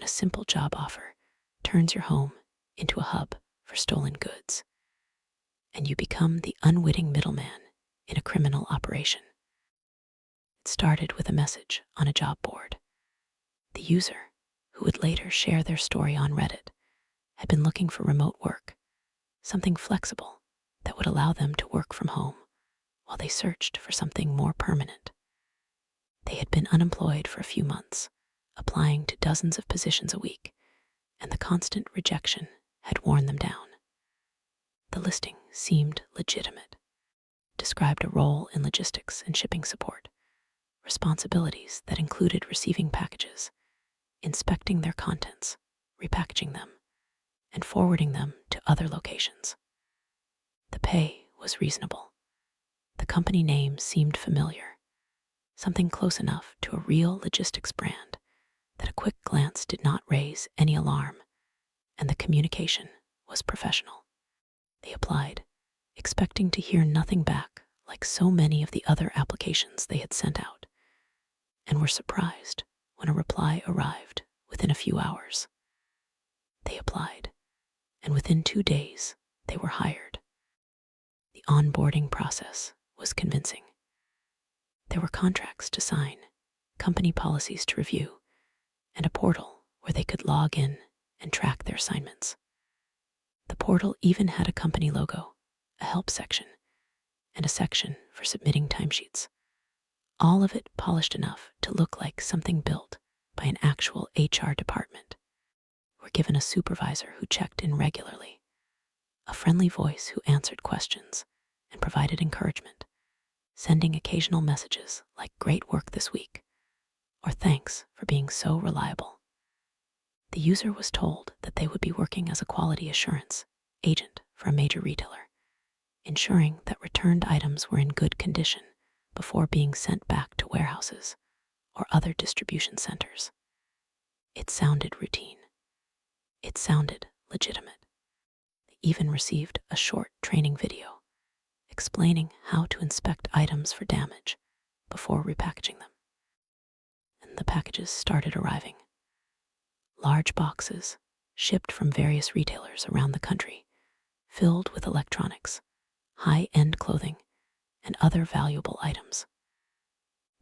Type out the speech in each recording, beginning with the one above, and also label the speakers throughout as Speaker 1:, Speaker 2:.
Speaker 1: when a simple job offer turns your home into a hub for stolen goods, and you become the unwitting middleman in a criminal operation. It started with a message on a job board. The user, who would later share their story on Reddit, had been looking for remote work, something flexible that would allow them to work from home while they searched for something more permanent. They had been unemployed for a few months, applying to dozens of positions a week, and the constant rejection had worn them down. The listing seemed legitimate, described a role in logistics and shipping support, responsibilities that included receiving packages, inspecting their contents, repackaging them, and forwarding them to other locations. The pay was reasonable. The company name seemed familiar, something close enough to a real logistics brand that a quick glance did not raise any alarm, and the communication was professional. They applied, expecting to hear nothing back like so many of the other applications they had sent out, and were surprised when a reply arrived within a few hours. They applied, and within 2 days, they were hired. The onboarding process was convincing. There were contracts to sign, company policies to review, and a portal where they could log in and track their assignments. The portal even had a company logo, a help section, and a section for submitting timesheets. All of it polished enough to look like something built by an actual HR department. We're given a supervisor who checked in regularly, a friendly voice who answered questions and provided encouragement, sending occasional messages like "great work this week" or "thanks for being so reliable." The user was told that they would be working as a quality assurance agent for a major retailer, ensuring that returned items were in good condition before being sent back to warehouses or other distribution centers. It sounded routine. It sounded legitimate. They even received a short training video explaining how to inspect items for damage before repackaging them. And the packages started arriving. Large boxes shipped from various retailers around the country, filled with electronics, high-end clothing, and other valuable items.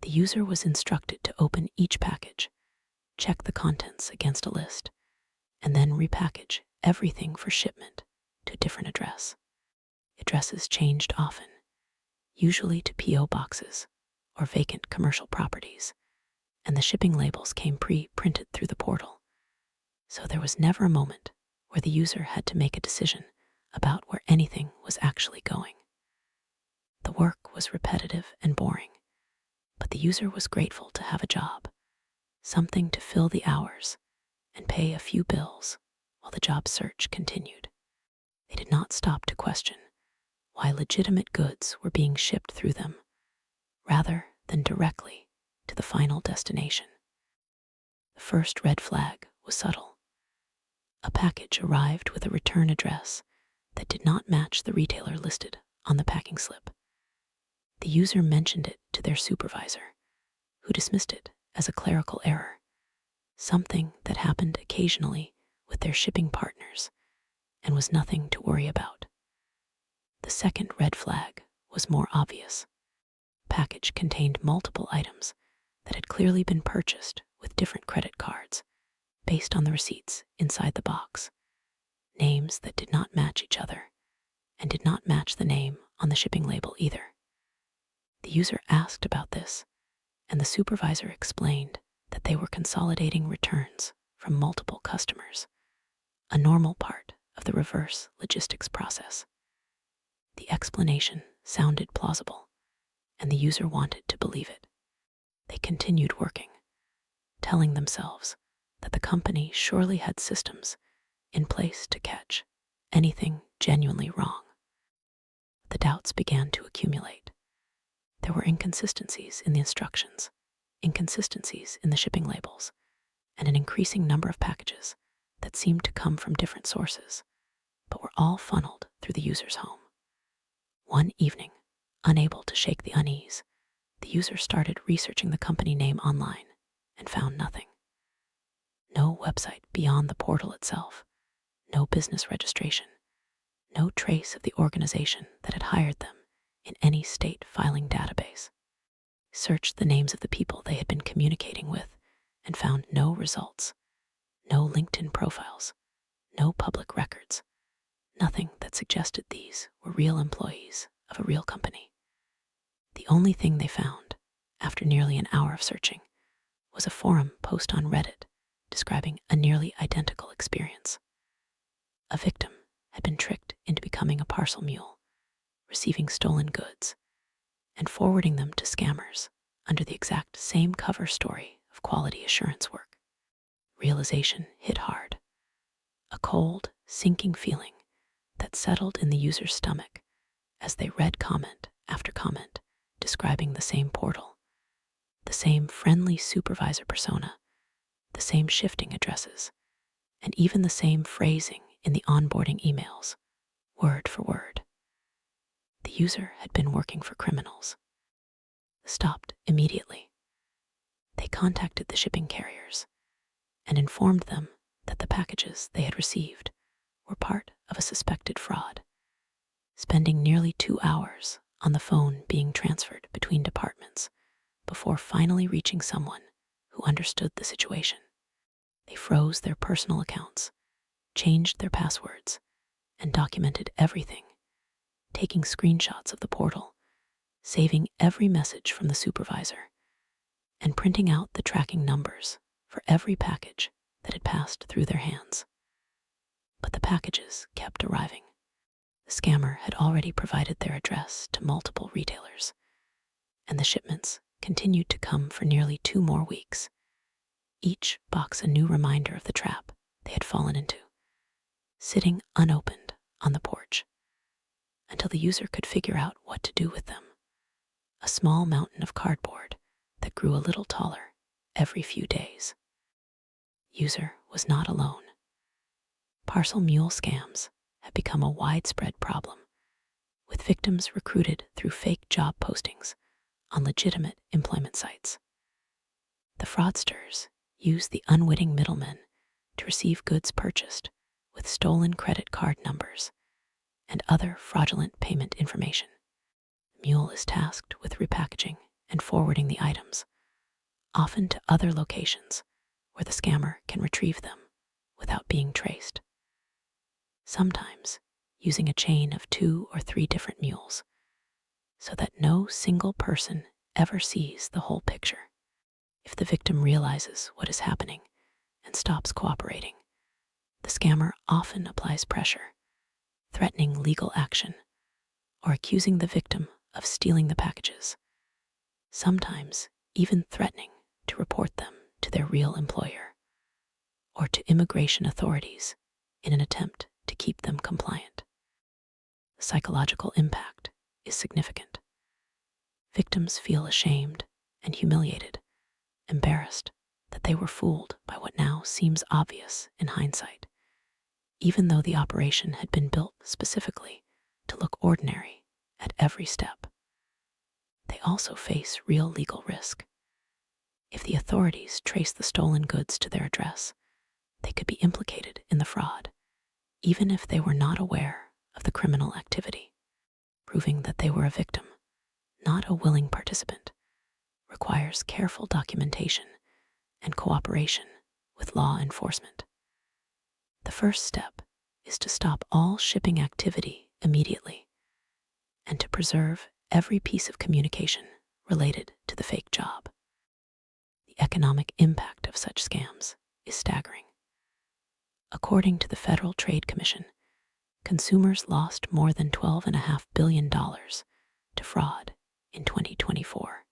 Speaker 1: The user was instructed to open each package, check the contents against a list, and then repackage everything for shipment to a different address. Addresses changed often, usually to P.O. boxes or vacant commercial properties, and the shipping labels came pre-printed through the portal. So there was never a moment where the user had to make a decision about where anything was actually going. The work was repetitive and boring, but the user was grateful to have a job, something to fill the hours and pay a few bills while the job search continued. They did not stop to question why legitimate goods were being shipped through them, rather than directly to the final destination. The first red flag was subtle. A package arrived with a return address that did not match the retailer listed on the packing slip. The user mentioned it to their supervisor, who dismissed it as a clerical error, something that happened occasionally with their shipping partners and was nothing to worry about. The second red flag was more obvious. The package contained multiple items that had clearly been purchased with different credit cards based on the receipts inside the box, names that did not match each other and did not match the name on the shipping label either. The user asked about this, and the supervisor explained that they were consolidating returns from multiple customers, a normal part of the reverse logistics process. The explanation sounded plausible, and the user wanted to believe it. They continued working, telling themselves that the company surely had systems in place to catch anything genuinely wrong. The doubts began to accumulate. There were inconsistencies in the instructions, inconsistencies in the shipping labels, and an increasing number of packages that seemed to come from different sources, but were all funneled through the user's home. One evening, unable to shake the unease, the user started researching the company name online and found nothing. No website beyond the portal itself, no business registration, no trace of the organization that had hired them in any state filing database. Searched the names of the people they had been communicating with and found no results, no LinkedIn profiles, no public records, nothing that suggested these were real employees of a real company. The only thing they found, after nearly an hour of searching, was a forum post on Reddit describing a nearly identical experience. A victim had been tricked into becoming a parcel mule, receiving stolen goods, and forwarding them to scammers under the exact same cover story of quality assurance work. Realization hit hard, a cold, sinking feeling that settled in the user's stomach as they read comment after comment describing the same portal, the same friendly supervisor persona, the same shifting addresses, and even the same phrasing in the onboarding emails, word for word. The user had been working for criminals. Stopped immediately. They contacted the shipping carriers and informed them that the packages they had received were part of a suspected fraud, spending nearly 2 hours on the phone being transferred between departments before finally reaching someone who understood the situation. They froze their personal accounts, changed their passwords, and documented everything, taking screenshots of the portal, saving every message from the supervisor, and printing out the tracking numbers for every package that had passed through their hands. But the packages kept arriving. The scammer had already provided their address to multiple retailers, and the shipments continued to come for nearly 2 more weeks, each box a new reminder of the trap they had fallen into, sitting unopened on the porch until the user could figure out what to do with them. A small mountain of cardboard that grew a little taller every few days. User was not alone. Parcel mule scams have become a widespread problem, with victims recruited through fake job postings on legitimate employment sites. The fraudsters use the unwitting middlemen to receive goods purchased with stolen credit card numbers and other fraudulent payment information. Mule is tasked with repackaging and forwarding the items, often to other locations where the scammer can retrieve them without being traced. Sometimes using a chain of 2 or 3 different mules, so that no single person ever sees the whole picture. If the victim realizes what is happening and stops cooperating, the scammer often applies pressure, threatening legal action or accusing the victim of stealing the packages, sometimes even threatening to report them to their real employer or to immigration authorities in an attempt to keep them compliant. The psychological impact is significant. Victims feel ashamed and humiliated, embarrassed that they were fooled by what now seems obvious in hindsight, even though the operation had been built specifically to look ordinary at every step. They also face real legal risk. If the authorities trace the stolen goods to their address, they could be implicated in the fraud, even if they were not aware of the criminal activity. Proving that they were a victim, not a willing participant, requires careful documentation and cooperation with law enforcement. The first step is to stop all shipping activity immediately and to preserve every piece of communication related to the fake job. The economic impact of such scams is staggering. According to the Federal Trade Commission, consumers lost more than $12.5 billion to fraud in 2024,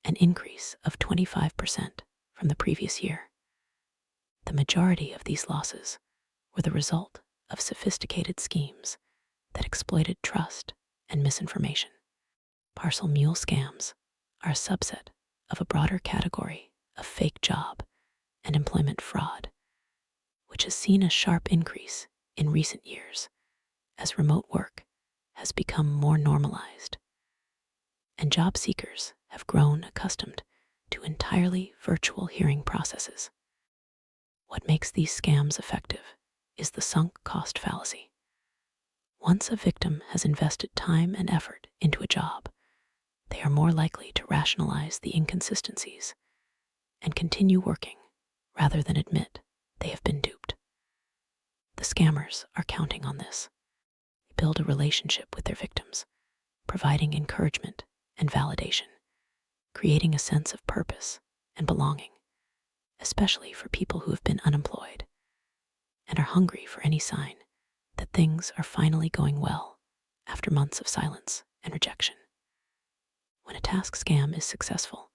Speaker 1: an increase of 25% from the previous year. The majority of these losses were the result of sophisticated schemes that exploited trust and misinformation. Parcel mule scams are a subset of a broader category of fake job and employment fraud, which has seen a sharp increase in recent years as remote work has become more normalized, and job seekers have grown accustomed to entirely virtual hearing processes. What makes these scams effective is the sunk cost fallacy. Once a victim has invested time and effort into a job, they are more likely to rationalize the inconsistencies and continue working rather than admit they have been duped. The scammers are counting on this. They build a relationship with their victims, providing encouragement and validation, creating a sense of purpose and belonging, especially for people who have been unemployed and are hungry for any sign that things are finally going well after months of silence and rejection. When a task scam is successful,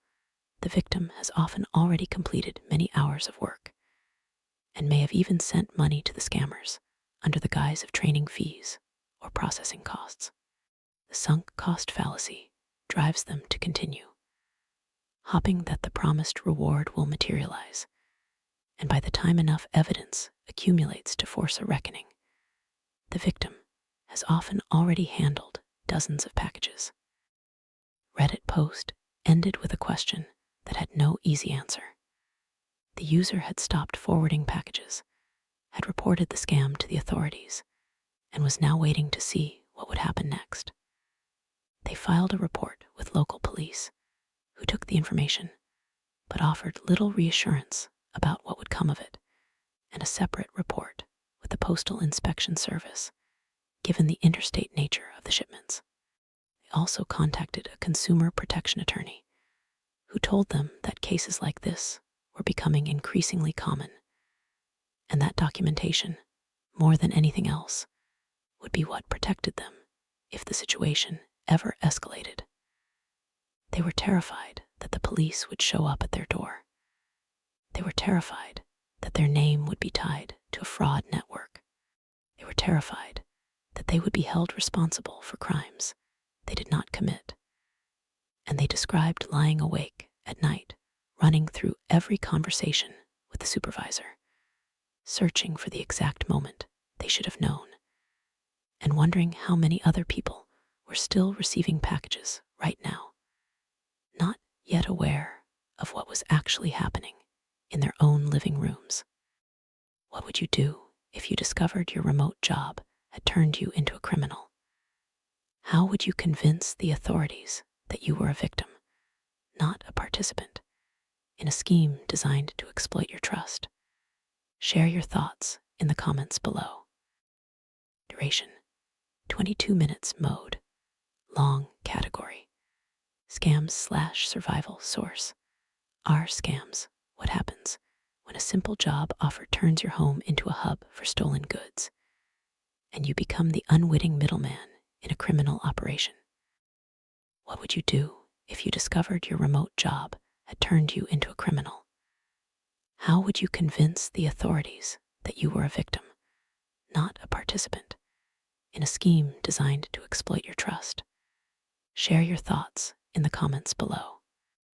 Speaker 1: the victim has often already completed many hours of work and may have even sent money to the scammers under the guise of training fees or processing costs. The sunk cost fallacy drives them to continue, hoping that the promised reward will materialize, and by the time enough evidence accumulates to force a reckoning, the victim has often already handled dozens of packages. Reddit post ended with a question that had no easy answer. The user had stopped forwarding packages, had reported the scam to the authorities, and was now waiting to see what would happen next. They filed a report with local police, who took the information, but offered little reassurance about what would come of it, and a separate report with the Postal Inspection Service, given the interstate nature of the shipments. They also contacted a consumer protection attorney, who told them that cases like this were becoming increasingly common, and that documentation, more than anything else, would be what protected them if the situation ever escalated. They were terrified that the police would show up at their door. They were terrified that their name would be tied to a fraud network. They were terrified that they would be held responsible for crimes they did not commit. And they described lying awake at night, running through every conversation with the supervisor, searching for the exact moment they should have known, and wondering how many other people were still receiving packages right now, not yet aware of what was actually happening in their own living rooms. What would you do if you discovered your remote job had turned you into a criminal? How would you convince the authorities that you were a victim, not a participant, in a scheme designed to exploit your trust? Share your thoughts in the comments below. Duration: 22 minutes. Mode: long category. Scams/survival. Source: Are scams. What happens when a simple job offer turns your home into a hub for stolen goods, and you become the unwitting middleman in a criminal operation? What would you do if you discovered your remote job had turned you into a criminal? How would you convince the authorities that you were a victim, not a participant, in a scheme designed to exploit your trust? Share your thoughts in the comments below.